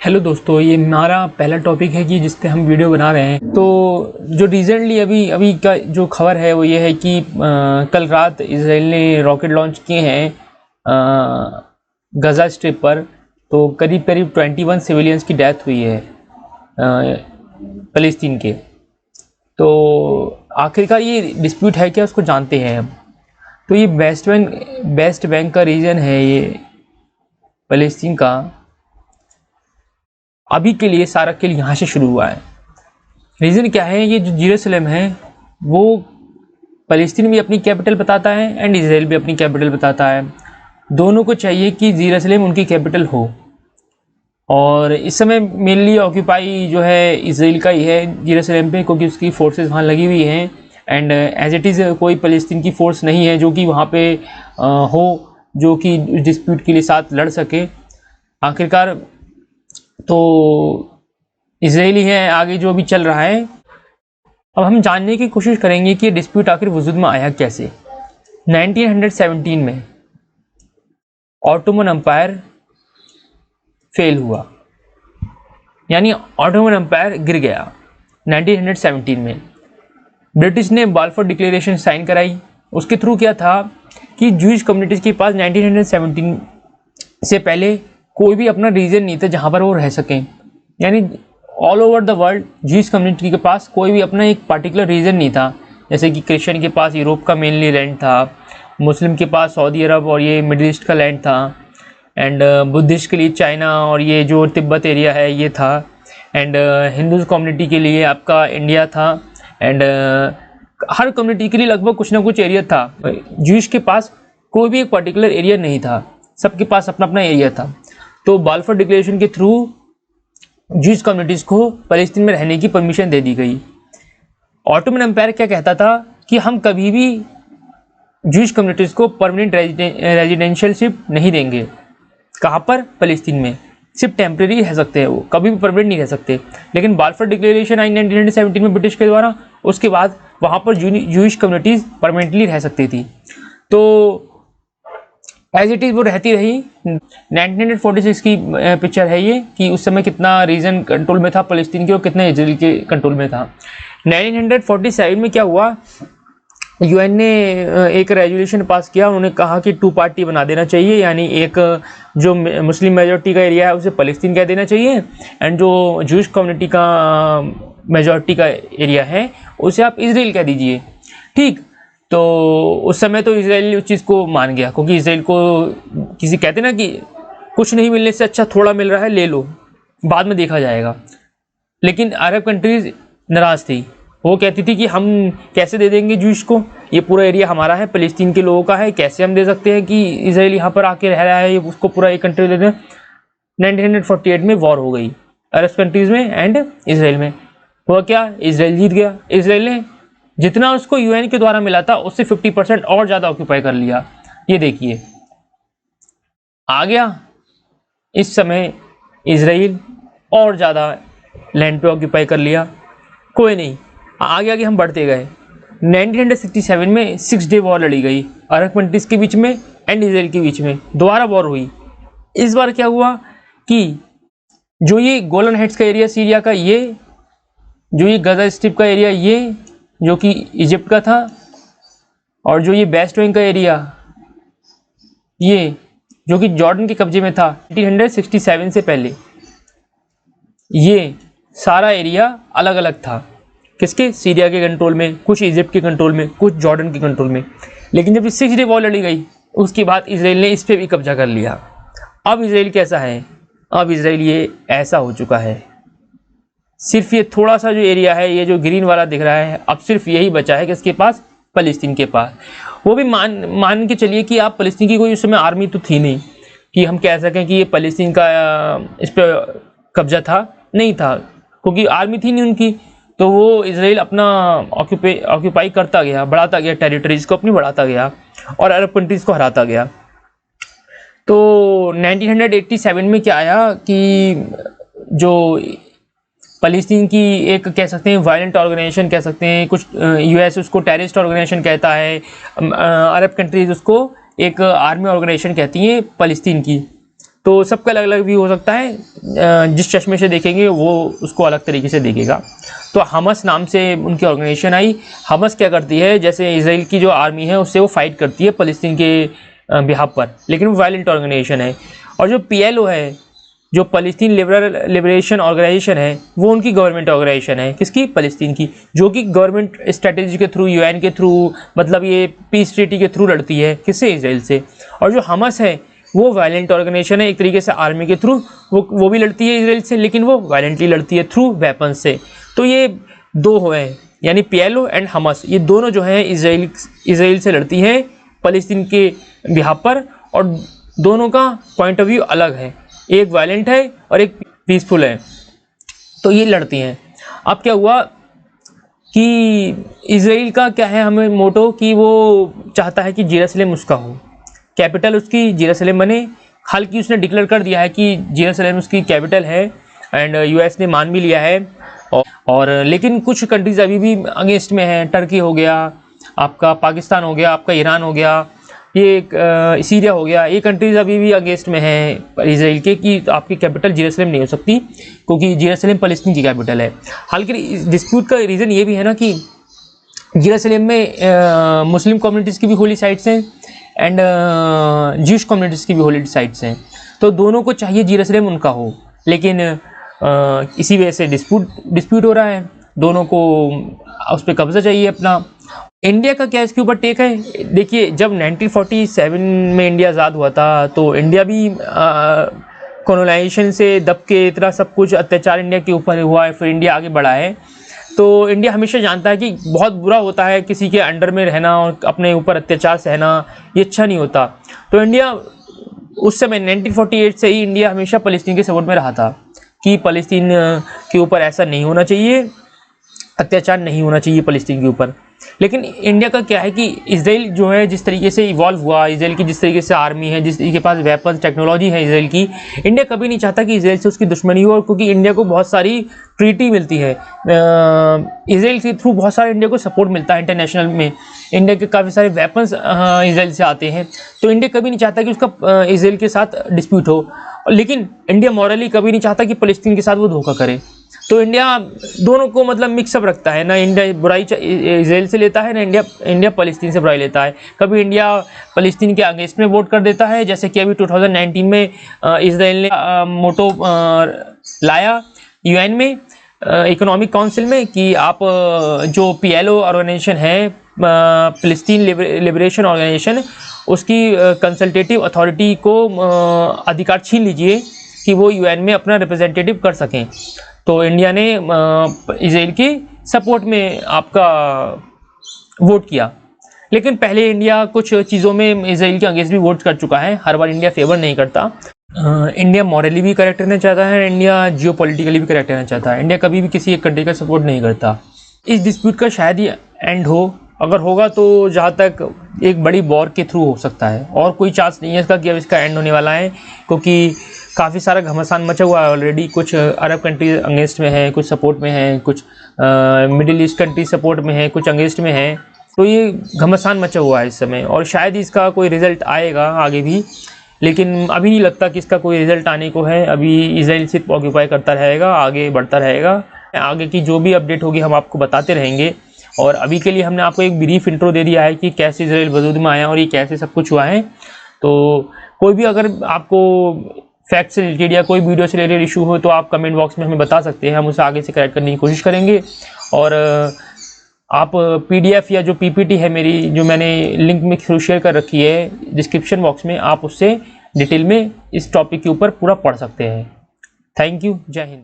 Hello दोस्तों, ये हमारा पहला टॉपिक है कि जिस पे हम वीडियो बना रहे हैं। तो जो रिसेंटली अभी अभी का जो खबर है वो ये है कि कल रात इसराइल ने रॉकेट लॉन्च किए हैं गज़ा स्ट्रिप पर। तो करीब करीब 21 सिविलियंस की डेथ हुई है फ़लस्तीन के। तो आखिरकार ये डिस्प्यूट है क्या, उसको जानते हैं हम। तो ये वेस्ट बैंक का रीजन है, ये फ़लस्तीन का। अभी के लिए सारा खेल यहाँ से शुरू हुआ है। रीज़न क्या है, ये जो जेरूसलम है वो फ़लस्तीन भी अपनी कैपिटल बताता है एंड इसराइल भी अपनी कैपिटल बताता है। दोनों को चाहिए कि जेरूसलम उनकी कैपिटल हो। और इस समय मेनली ऑक्यूपाई जो है इसराइल का ही है जेरूसलम पे, क्योंकि उसकी फोर्सेस वहाँ लगी हुई हैं। एंड एज इट इज़ कोई फ़लस्तीन की फ़ोर्स नहीं है जो कि वहाँ पे हो, जो कि डिस्प्यूट के लिए साथ लड़ सके। आखिरकार तो इजरायली है आगे जो भी चल रहा है। अब हम जानने की कोशिश करेंगे कि ये डिस्प्यूट आखिर वजूद में आया कैसे। 1917 में ऑटोमन एम्पायर फेल हुआ, यानी ऑटोमन एम्पायर गिर गया 1917 में। ब्रिटिश ने बाल्फोर डिक्लेरेशन साइन कराई। उसके थ्रू क्या था कि जूइश कम्युनिटीज़ के पास 1917 से पहले कोई भी अपना रीजन नहीं था जहाँ पर वो रह सकें। यानी all over the world Jewish community के पास कोई भी अपना एक पार्टिकुलर रीजन नहीं था। जैसे कि क्रिश्चियन के पास यूरोप का मेनली लैंड था, मुस्लिम के पास सऊदी अरब और ये मिडिल ईस्ट का लैंड था, एंड बुद्धिस्ट के लिए चाइना और ये जो तिब्बत एरिया है ये था, एंड हिंदूज कम्युनिटी के लिए आपका इंडिया था, एंड हर कम्युनिटी के लिए लगभग कुछ ना कुछ एरिया था। जूइश के पास कोई भी एक पर्टिकुलर एरिया नहीं था, सबके पास अपना अपना एरिया था। तो बाल्फोर डिक्लेरेशन के थ्रू जूइश कम्युनिटीज़ को फ़लस्तीन में रहने की परमिशन दे दी गई। ऑटोमन एम्पायर क्या कहता था कि हम कभी भी जूइश कम्युनिटीज़ को परमानेंट रेजिडेंशियलशिप नहीं देंगे। कहाँ पर? फ़लस्तीन में। सिर्फ टेम्प्रेरी रह सकते हैं, वो कभी भी परमानेंट नहीं रह सकते। लेकिन बाल्फोर डिक्लेरेशन आई 1917 में ब्रिटिश के द्वारा, उसके बाद वहाँ पर जूइश कम्युनिटीज़ परमानेंटली रह सकती थी। तो एज इट इज़ वो रहती रही। 1946 की पिक्चर है ये, कि उस समय कितना रीजन कंट्रोल में था फ़लस्तीन के और कितना इजराइल के कंट्रोल में था। 1947 में क्या हुआ, यूएन ने एक रेजोल्यूशन पास किया। उन्होंने कहा कि 2 पार्टी बना देना चाहिए, यानी एक जो मुस्लिम मेजॉरिटी का एरिया है उसे फ़लस्तीन कह देना चाहिए, एंड जो जूइश कम्युनिटी का मेजॉरिटी का एरिया है उसे आप इसराइल कह दीजिए। ठीक, तो उस समय तो इसराइल उस चीज़ को मान गया, क्योंकि इसराइल को किसी कहते ना कि कुछ नहीं मिलने से अच्छा थोड़ा मिल रहा है ले लो, बाद में देखा जाएगा। लेकिन अरब कंट्रीज़ नाराज़ थी। वो कहती थी कि हम कैसे दे देंगे जूइश को, ये पूरा एरिया हमारा है, फ़लस्तीन के लोगों का है, कैसे हम दे सकते हैं कि इसराइल यहाँ पर आके रह रहा है, उसको पूरा एक कंट्री दे दें। 1948 में वॉर हो गई अरब कंट्रीज़ में एंड इसराइल में। हुआ क्या, इसराइल जीत गया। इसराइल ने जितना उसको यूएन के द्वारा मिला था उससे 50% और ज़्यादा ऑक्यूपाई कर लिया। ये देखिए आ गया इस समय इसराइल और ज़्यादा लैंड पे ऑक्यूपाई कर लिया। कोई नहीं, आगे आगे हम बढ़ते गए। 1967 में 6 डे वॉर लड़ी गई अरब कंट्रीज़ के बीच में एंड इसराइल के बीच में। दोबारा वॉर हुई। इस बार क्या हुआ कि जो ये गोलन हाइट्स का एरिया सीरिया का, ये जो ये गजा स्ट्रिप का एरिया, ये जो कि इजिप्ट का था, और जो ये वेस्ट बैंक का एरिया, ये जो कि जॉर्डन के कब्जे में था 1967 से पहले, ये सारा एरिया अलग अलग था। किसके? सीरिया के कंट्रोल में, कुछ इजिप्ट के कंट्रोल में, कुछ जॉर्डन के कंट्रोल में। लेकिन जब 6 डे वॉर लड़ी गई उसके बाद इसराइल ने इस पर भी कब्जा कर लिया। अब इसराइल कैसा है? अब इसराइल ये ऐसा हो चुका है, सिर्फ ये थोड़ा सा जो एरिया है, ये जो ग्रीन वाला दिख रहा है, अब सिर्फ यही बचा है किसके पास? फ़लस्तीन के पास। वो भी मान के चलिए कि आप फ़लस्तीन की कोई उस समय आर्मी तो थी नहीं कि हम कह सकें कि ये फ़लस्तीन का इस पर कब्जा था, नहीं था, क्योंकि आर्मी थी नहीं उनकी। तो वो इसराइल अपना ऑक्यूपाई करता गया, बढ़ाता गया, टेरिटरीज को अपनी बढ़ाता गया और अरब कंट्रीज़ को हराता गया। तो 1987 में क्या आया कि जो फ़लस्तीन की एक कह सकते हैं वायलेंट ऑर्गेनाइजेशन कह सकते हैं, कुछ यूएस उसको टेररिस्ट ऑर्गेनाइजेशन कहता है, अरब कंट्रीज़ उसको एक आर्मी ऑर्गेनाइजेशन कहती हैं फ़लस्तीन की। तो सबका अलग अलग व्यू हो सकता है, जिस चश्मे से देखेंगे वो उसको अलग तरीके से देखेगा। तो हमस नाम से उनकी ऑर्गेनाइजेशन आई। हमस क्या करती है, जैसे इजराइल की जो आर्मी है उससे वो फाइट करती है फ़लस्तीन के बिहाफ पर, लेकिन वो वायलेंट ऑर्गेनाइजेशन है। और जो PLO है, जो फ़लस्तीन लिबरेशन ऑर्गेनाइजेशन है, वो उनकी गवर्नमेंट ऑर्गेनाइजेशन है, किसकी, फ़लस्तीन की, जो कि गवर्नमेंट स्ट्रेटेजी के थ्रू, UN के थ्रू, मतलब ये पीस ट्रीटी के थ्रू लड़ती है, किससे, इजराइल से। और जो हमस है वो वायलेंट ऑर्गेनाइजेशन है, एक तरीके से आर्मी के थ्रू वो भी लड़ती है इजराइल से, लेकिन वो वायलेंटली लड़ती है थ्रू वेपन से। तो ये दो हुए हैं, यानी PLO एंड हमस, ये दोनों जो हैं इजराइल से लड़ती हैं फ़लस्तीन के बिहाफ पर, और दोनों का पॉइंट ऑफ व्यू अलग है, एक वायलेंट है और एक पीसफुल है। तो ये लड़ती हैं। अब क्या हुआ कि इजराइल का क्या है हमें मोटो, कि वो चाहता है कि जेरूसलम उसका हो, कैपिटल उसकी जेरूसलम बने। हालांकि उसने डिक्लेयर कर दिया है कि जेरूसलम उसकी कैपिटल है, एंड US ने मान भी लिया है। और लेकिन कुछ कंट्रीज़ अभी भी अगेंस्ट में हैं। टर्की हो गया आपका, पाकिस्तान हो गया आपका, ईरान हो गया, ये सीरिया हो गया, ये कंट्रीज़ अभी भी अगेंस्ट में हैं इजराइल के कि आपकी कैपिटल जेरूसलम नहीं हो सकती, क्योंकि जेरूसलम फ़लस्तीन की कैपिटल है। हालांकि डिस्प्यूट का रीज़न ये भी है ना कि जेरूसलम में मुस्लिम कम्युनिटीज़ की भी होली साइट्स हैं एंड ज्यूश कम्युनिटीज़ की भी होली साइट्स हैं। तो दोनों को चाहिए जेरूसलम उनका हो, लेकिन इसी वजह से डिस्प्यूट हो रहा है, दोनों को उस पर कब्जा चाहिए अपना। इंडिया का क्या इसके ऊपर टेक है? देखिए, जब 1947 में इंडिया आज़ाद हुआ था तो इंडिया भी कॉलोनाइजेशन से दब के इतना सब कुछ अत्याचार इंडिया के ऊपर हुआ है, फिर इंडिया आगे बढ़ा है। तो इंडिया हमेशा जानता है कि बहुत बुरा होता है किसी के अंडर में रहना और अपने ऊपर अत्याचार सहना, ये अच्छा नहीं होता। तो इंडिया उस समय 1948 से ही इंडिया हमेशा फ़लस्तीन के सपोर्ट में रहा था कि फ़लस्तीन के ऊपर ऐसा नहीं होना चाहिए, अत्याचार नहीं होना चाहिए फ़लस्तीन के ऊपर। लेकिन इंडिया का क्या है कि इजराइल जो है जिस तरीके से इवॉल्व हुआ, इजराइल की जिस तरीके से आर्मी है, जिस के पास वेपन टेक्नोलॉजी है इजराइल की, इंडिया कभी नहीं चाहता कि इजराइल से उसकी दुश्मनी हो, क्योंकि इंडिया को बहुत सारी ट्रीटी मिलती है इजराइल के थ्रू, बहुत सारा इंडिया को सपोर्ट मिलता है इंटरनेशनल में, इंडिया के काफ़ी सारे वेपन्स इजराइल से आते हैं। तो इंडिया कभी नहीं चाहता कि उसका इजराइल के साथ डिस्प्यूट हो, लेकिन इंडिया मॉरली कभी नहीं चाहता कि फ़लस्तीन के साथ वो धोखा करे। तो इंडिया दोनों को मतलब मिक्सअप रखता है, ना इंडिया बुराई इजराइल से लेता है, ना इंडिया फ़लस्तीन से बुराई लेता है। कभी इंडिया फ़लस्तीन के अगेंस्ट में वोट कर देता है, जैसे कि अभी 2019 में इजराइल ने मोटो लाया UN में, इकोनॉमिक काउंसिल में, कि आप जो PLO ऑर्गेनाइजेशन है, फ़लस्तीन लिबरेशन ऑर्गेनाइजेशन, उसकी कंसल्टेटिव अथॉरिटी को अधिकार छीन लीजिए कि वो UN में अपना रिप्रेजेंटेटिव कर सकें। तो इंडिया ने इजराइल के सपोर्ट में आपका वोट किया, लेकिन पहले इंडिया कुछ चीज़ों में इजराइल के अगेंस्ट भी वोट कर चुका है, हर बार इंडिया फेवर नहीं करता। इंडिया मॉरली भी करेक्ट रहना चाहता है, इंडिया जियोपॉलिटिकली भी करेक्ट रहना चाहता है। इंडिया कभी भी किसी एक कंट्री का सपोर्ट नहीं करता। इस डिस्प्यूट का शायद ही एंड हो, अगर होगा तो जहाँ तक एक बड़ी वॉर के थ्रू हो सकता है, और कोई चांस नहीं है इसका कि अब इसका एंड होने वाला है, क्योंकि काफ़ी सारा घमासान मचा हुआ है ऑलरेडी। कुछ अरब कंट्रीज अगेंस्ट में है, कुछ सपोर्ट में है, कुछ मिडिल ईस्ट कंट्री सपोर्ट में है, कुछ अगेंस्ट में है। तो ये घमासान मचा हुआ है इस समय, और शायद इसका कोई रिजल्ट आएगा आगे भी, लेकिन अभी नहीं लगता कि इसका कोई रिजल्ट आने को है। अभी इजराइल सिर्फ ऑक्यूपाई करता रहेगा, आगे बढ़ता रहेगा। आगे की जो भी अपडेट होगी हम आपको बताते रहेंगे। और अभी के लिए हमने आपको एक ब्रीफ इंट्रो दे दिया है कि कैसे इजराइल वजूद में आया और ये कैसे सब कुछ हुआ है। तो कोई भी अगर आपको फैक्ट से रिलेटेड या कोई वीडियो से रिलेटेड इशू हो तो आप कमेंट बॉक्स में हमें बता सकते हैं, हम उसे आगे से करेक्ट करने की कोशिश करेंगे। और आप PDF या जो PPT है मेरी, जो मैंने लिंक में थ्रू शेयर कर रखी है डिस्क्रिप्शन बॉक्स में, आप उससे डिटेल में इस टॉपिक के ऊपर पूरा पढ़ सकते हैं। थैंक यू, जय हिंद।